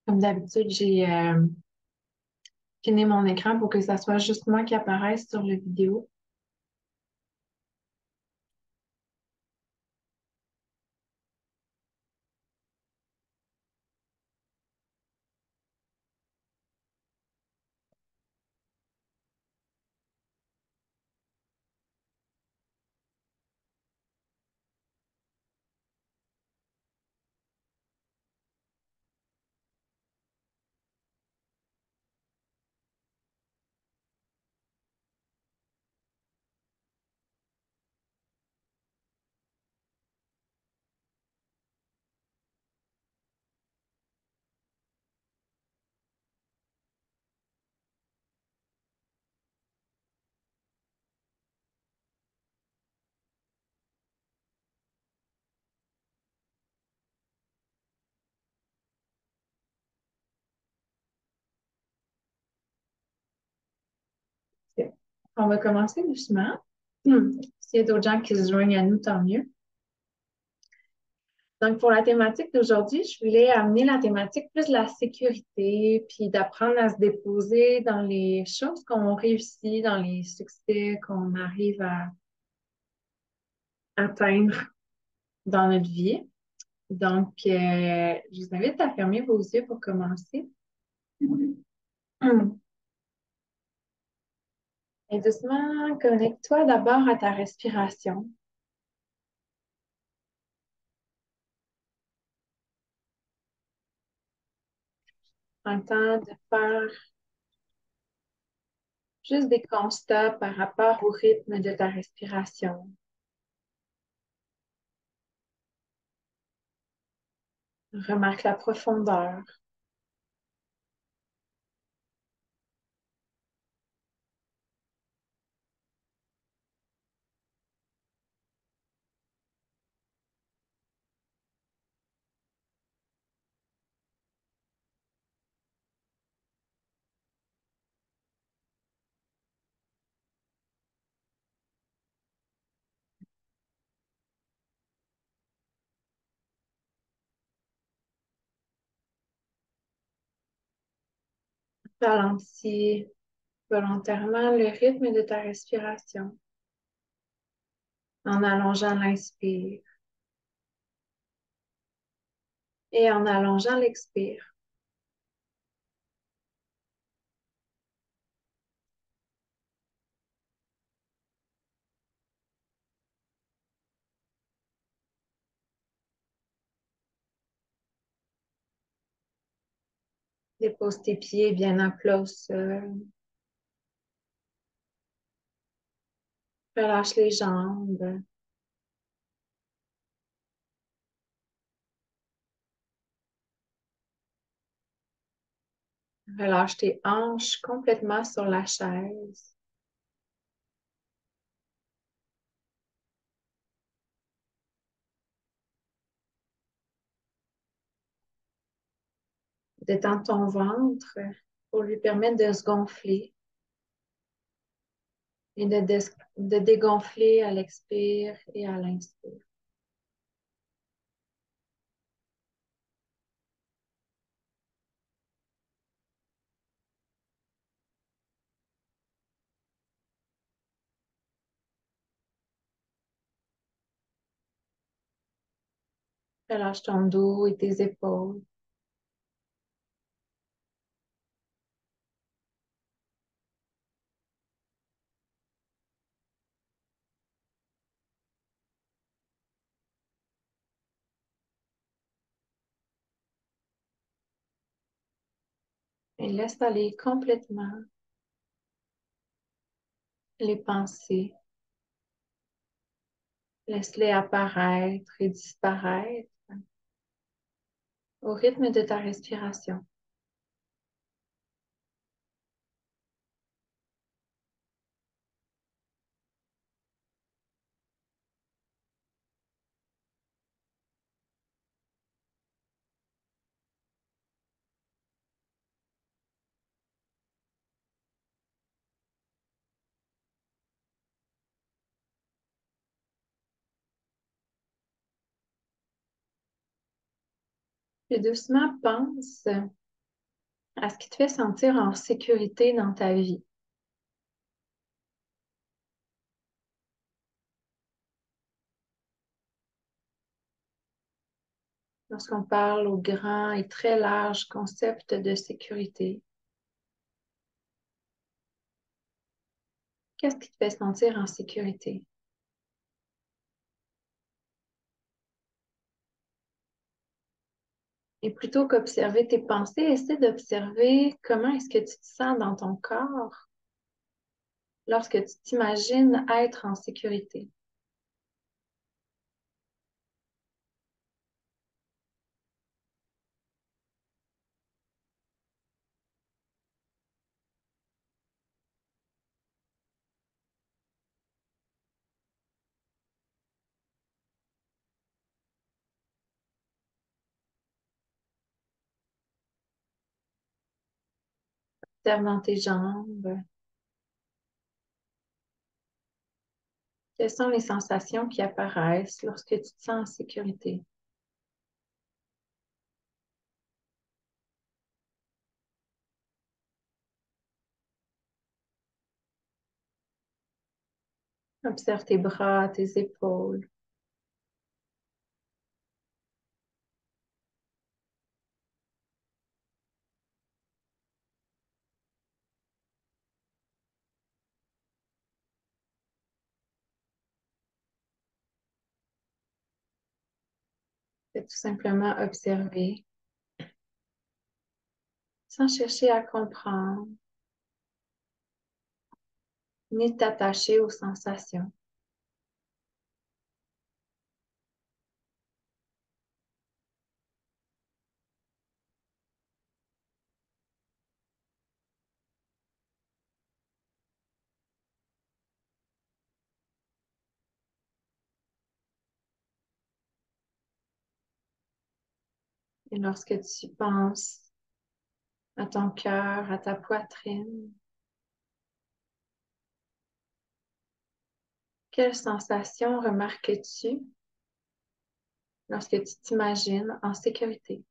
Comme d'habitude, j'ai fini mon écran pour que ça soit juste moi qui apparaisse sur la vidéo. Ok. On va commencer doucement. S'il y a d'autres gens qui se joignent à nous, tant mieux. Donc, pour la thématique d'aujourd'hui, je voulais amener la thématique plus de la sécurité, puis d'apprendre à se déposer dans les choses qu'on réussit, dans les succès qu'on arrive à atteindre dans notre vie. Donc, je vous invite à fermer vos yeux pour commencer. Et doucement, connecte-toi d'abord à ta respiration. Prends le temps de faire juste des constats par rapport au rythme de ta respiration. Remarque la profondeur. Ralentis volontairement le rythme de ta respiration en allongeant l'inspire et en allongeant l'expire. Dépose tes pieds bien à plat au sol. Relâche les jambes. Relâche tes hanches complètement sur la chaise. Détends ton ventre pour lui permettre de se gonfler et de dégonfler à l'expire et à l'inspire. Relâche ton dos et tes épaules. Et laisse aller complètement les pensées. Laisse-les apparaître et disparaître au rythme de ta respiration. Puis doucement, pense à ce qui te fait sentir en sécurité dans ta vie. Lorsqu'on parle au grand et très large concept de sécurité, qu'est-ce qui te fait sentir en sécurité? Et plutôt qu'observer tes pensées, essaie d'observer comment est-ce que tu te sens dans ton corps lorsque tu t'imagines être en sécurité. Observe dans tes jambes. Quelles sont les sensations qui apparaissent lorsque tu te sens en sécurité? Observe tes bras, tes épaules. Fais tout simplement observer sans chercher à comprendre ni t'attacher aux sensations. Et lorsque tu penses à ton cœur, à ta poitrine, quelles sensations remarques-tu lorsque tu t'imagines en sécurité?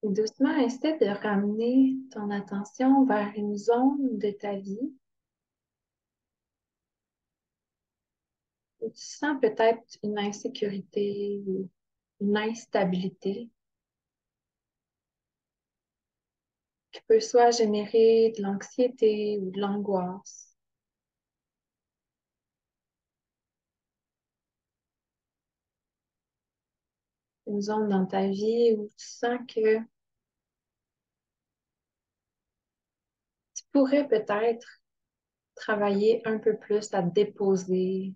Et doucement, essaie de ramener ton attention vers une zone de ta vie où tu sens peut-être une insécurité ou une instabilité qui peut soit générer de l'anxiété ou de l'angoisse. Une zone dans ta vie où tu sens que tu pourrais peut-être travailler un peu plus à te déposer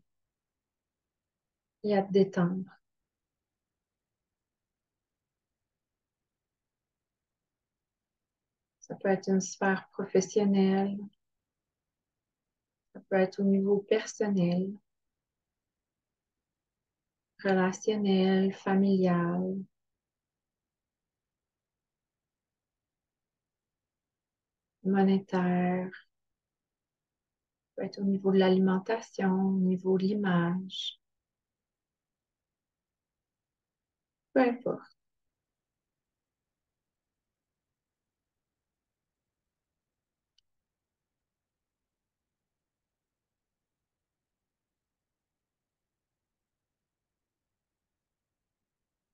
et à te détendre. Ça peut être une sphère professionnelle, ça peut être au niveau personnel, relationnel, familial, monétaire, ça peut être au niveau de l'alimentation, au niveau de l'image, peu importe.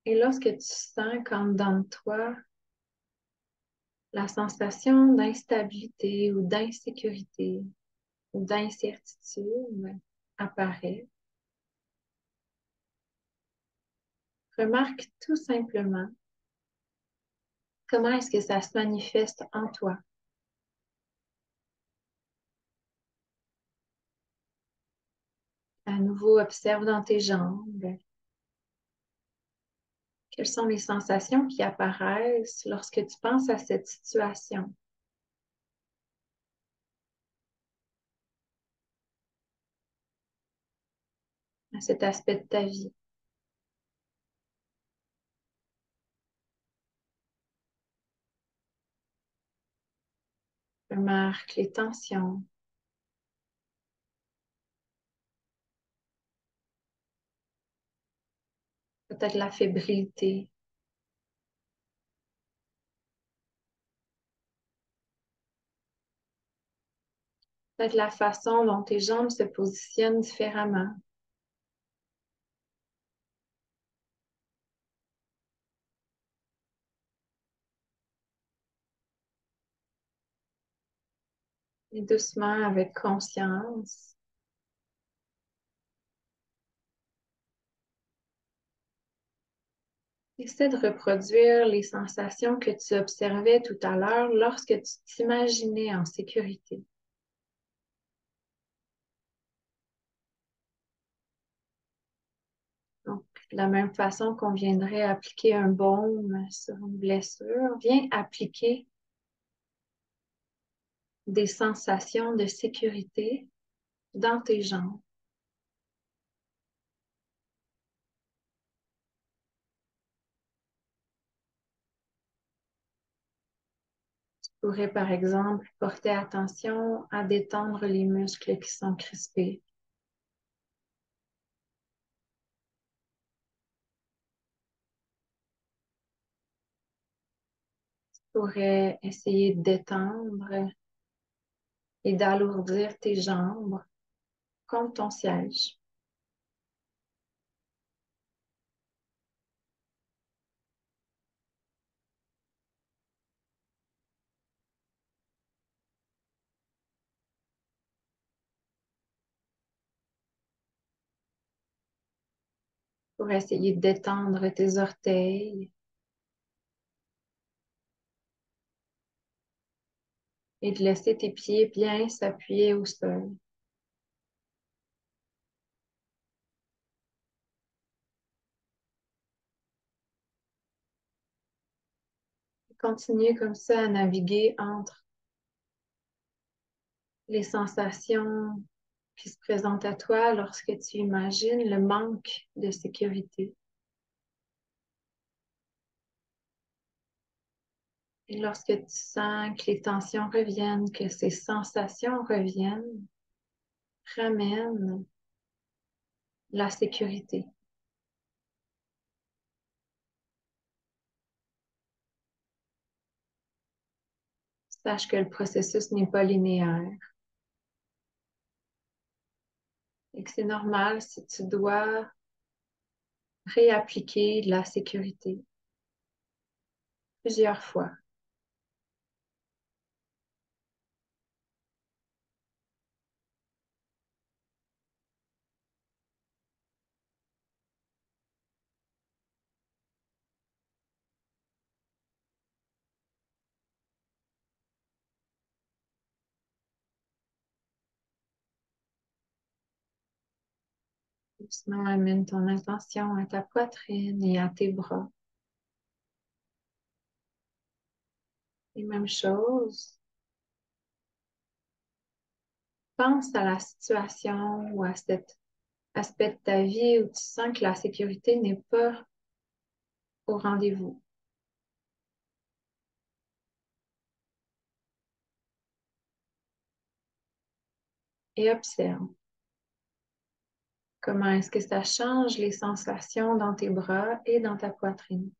Et lorsque tu sens qu'en dedans de toi, la sensation d'instabilité ou d'insécurité ou d'incertitude apparaît, remarque tout simplement comment est-ce que ça se manifeste en toi. À nouveau, observe dans tes jambes. Quelles sont les sensations qui apparaissent lorsque tu penses à cette situation, à cet aspect de ta vie? Remarque les tensions, peut-être la fébrilité, peut-être la façon dont tes jambes se positionnent différemment. Et doucement, avec conscience, essaie de reproduire les sensations que tu observais tout à l'heure lorsque tu t'imaginais en sécurité. Donc, de la même façon qu'on viendrait appliquer un baume sur une blessure, viens appliquer des sensations de sécurité dans tes jambes. Tu pourrais, par exemple, porter attention à détendre les muscles qui sont crispés. Tu pourrais essayer de détendre et d'alourdir tes jambes comme ton siège. Tu pourrais essayer de détendre tes orteils et de laisser tes pieds bien s'appuyer au sol. Continue comme ça à naviguer entre les sensations qui se présentent à toi lorsque tu imagines le manque de sécurité. Et lorsque tu sens que les tensions reviennent, que ces sensations reviennent, ramène la sécurité. Sache que le processus n'est pas linéaire et que c'est normal si tu dois réappliquer de la sécurité plusieurs fois. Doucement amène ton attention à ta poitrine et à tes bras. Et même chose, pense à la situation ou à cet aspect de ta vie où tu sens que la sécurité n'est pas au rendez-vous. Et observe comment est-ce que ça change les sensations dans tes bras et dans ta poitrine.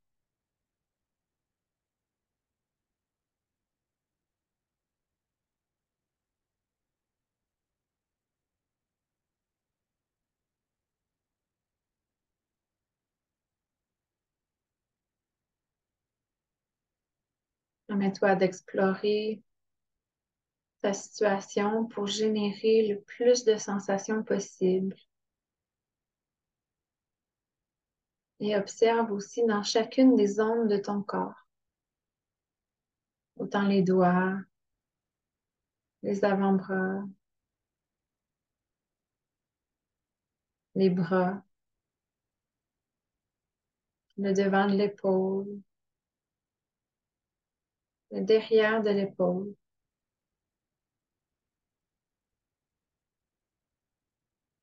Permets-toi d'explorer ta situation pour générer le plus de sensations possible. Et observe aussi dans chacune des zones de ton corps, autant les doigts, les avant-bras, les bras, le devant de l'épaule, le derrière de l'épaule,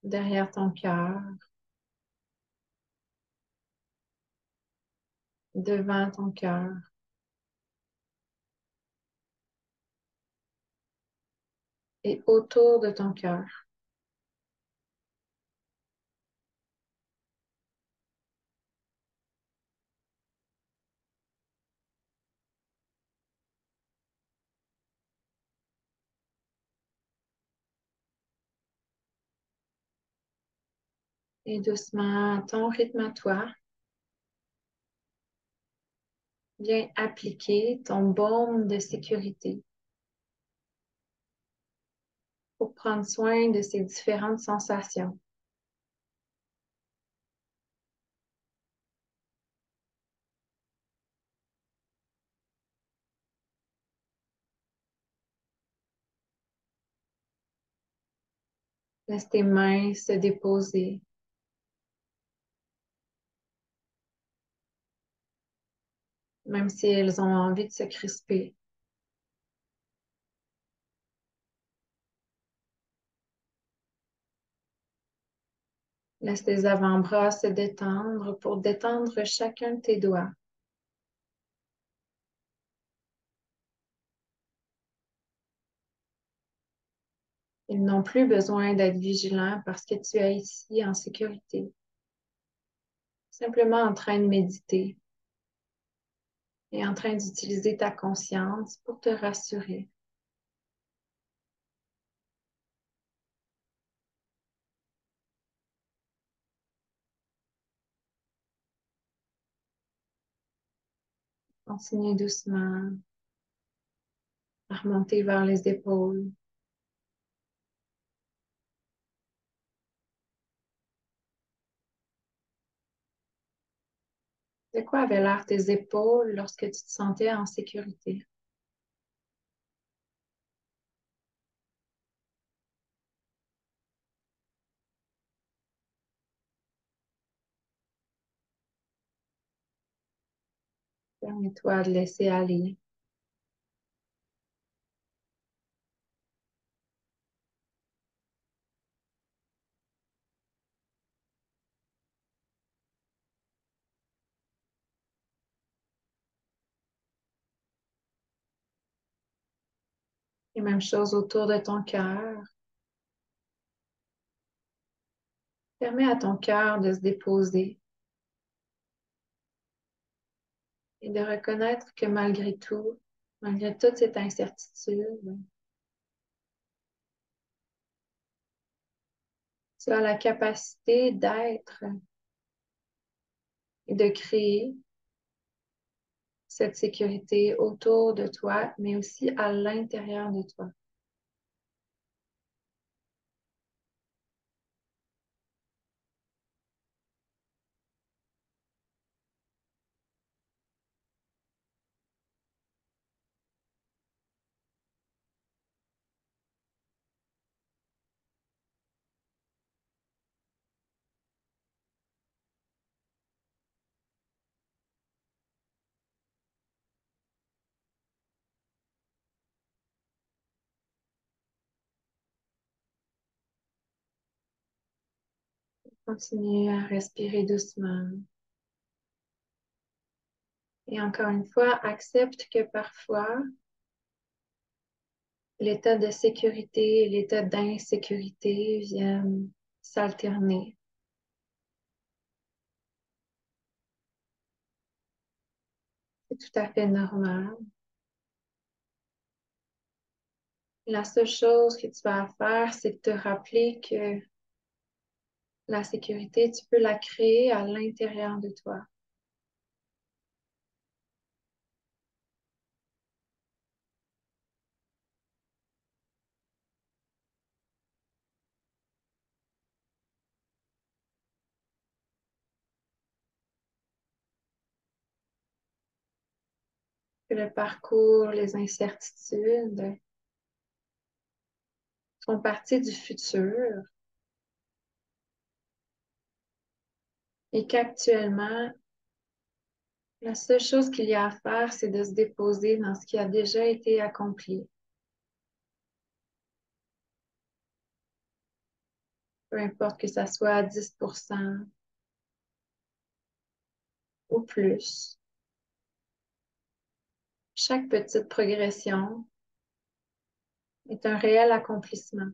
derrière ton cœur, devant ton cœur et autour de ton cœur. Et doucement, à ton rythme à toi, viens appliquer ton baume de sécurité pour prendre soin de ces différentes sensations. Laisse tes mains se déposer, même si elles ont envie de se crisper. Laisse tes avant-bras se détendre pour détendre chacun de tes doigts. Ils n'ont plus besoin d'être vigilants parce que tu es ici en sécurité, simplement en train de méditer et en train d'utiliser ta conscience pour te rassurer. Continue doucement à remonter vers les épaules. De quoi avaient l'air tes épaules lorsque tu te sentais en sécurité? Permets-toi de laisser aller. Et même chose autour de ton cœur. Permets à ton cœur de se déposer et de reconnaître que malgré tout, malgré toute cette incertitude, tu as la capacité d'être et de créer cette sécurité autour de toi, mais aussi à l'intérieur de toi. Continue à respirer doucement. Et encore une fois, accepte que parfois, l'état de sécurité et l'état d'insécurité viennent s'alterner. C'est tout à fait normal. La seule chose que tu vas faire, c'est de te rappeler que la sécurité, tu peux la créer à l'intérieur de toi. Que le parcours, les incertitudes font partie du futur et qu'actuellement, La seule chose qu'il y a à faire, c'est de se déposer dans ce qui a déjà été accompli. Peu importe que ça soit à 10% ou plus. Chaque petite progression est un réel accomplissement.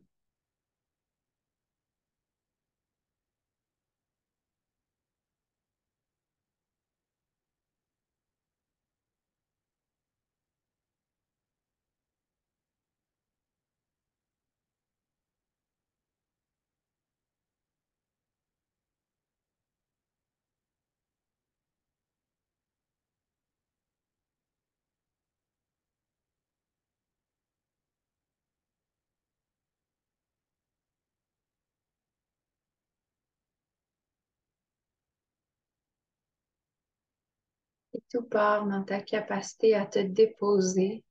Et tout part dans ta capacité à te déposer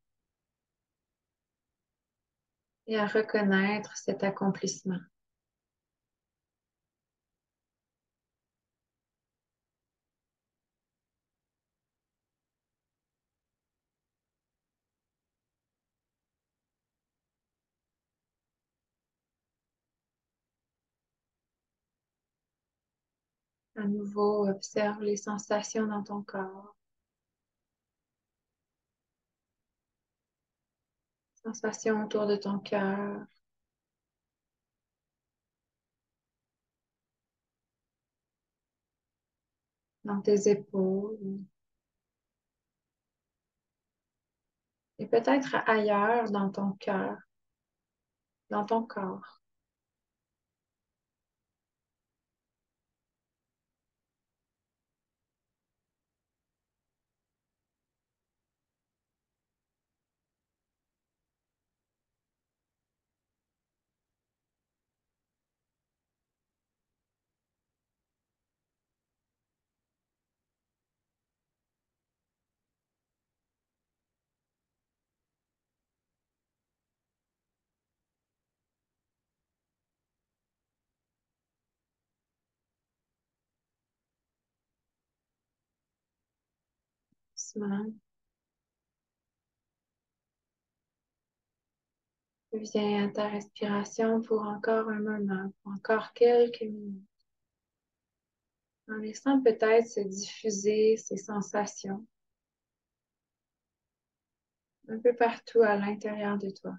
et à reconnaître cet accomplissement. À nouveau, observe les sensations dans ton corps, sensations autour de ton cœur, dans tes épaules et peut-être ailleurs dans ton cœur, dans ton corps. Doucement, reviens à ta respiration pour encore un moment, pour encore quelques minutes, en laissant peut-être se diffuser ces sensations un peu partout à l'intérieur de toi.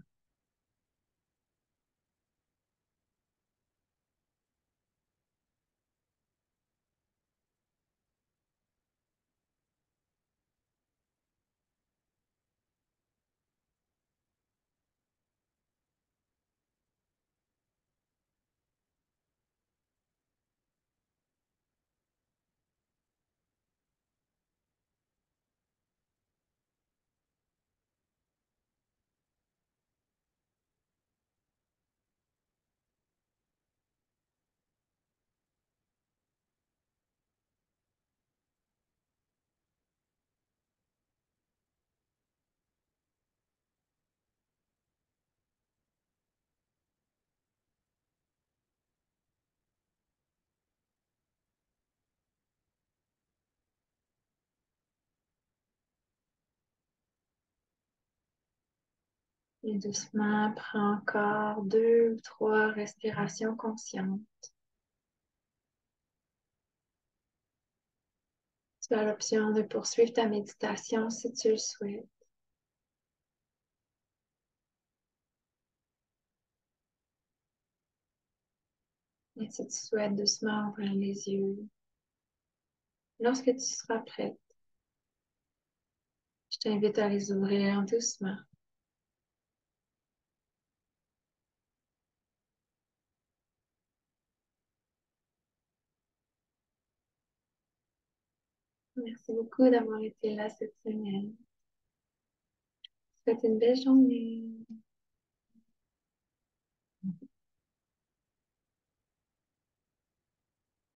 Et doucement, prends encore 2 ou 3 respirations conscientes. Tu as l'option de poursuivre ta méditation si tu le souhaites. Et si tu souhaites doucement ouvrir les yeux, lorsque tu seras prête, je t'invite à les ouvrir doucement. Merci beaucoup d'avoir été là cette semaine. Je te souhaite une belle journée.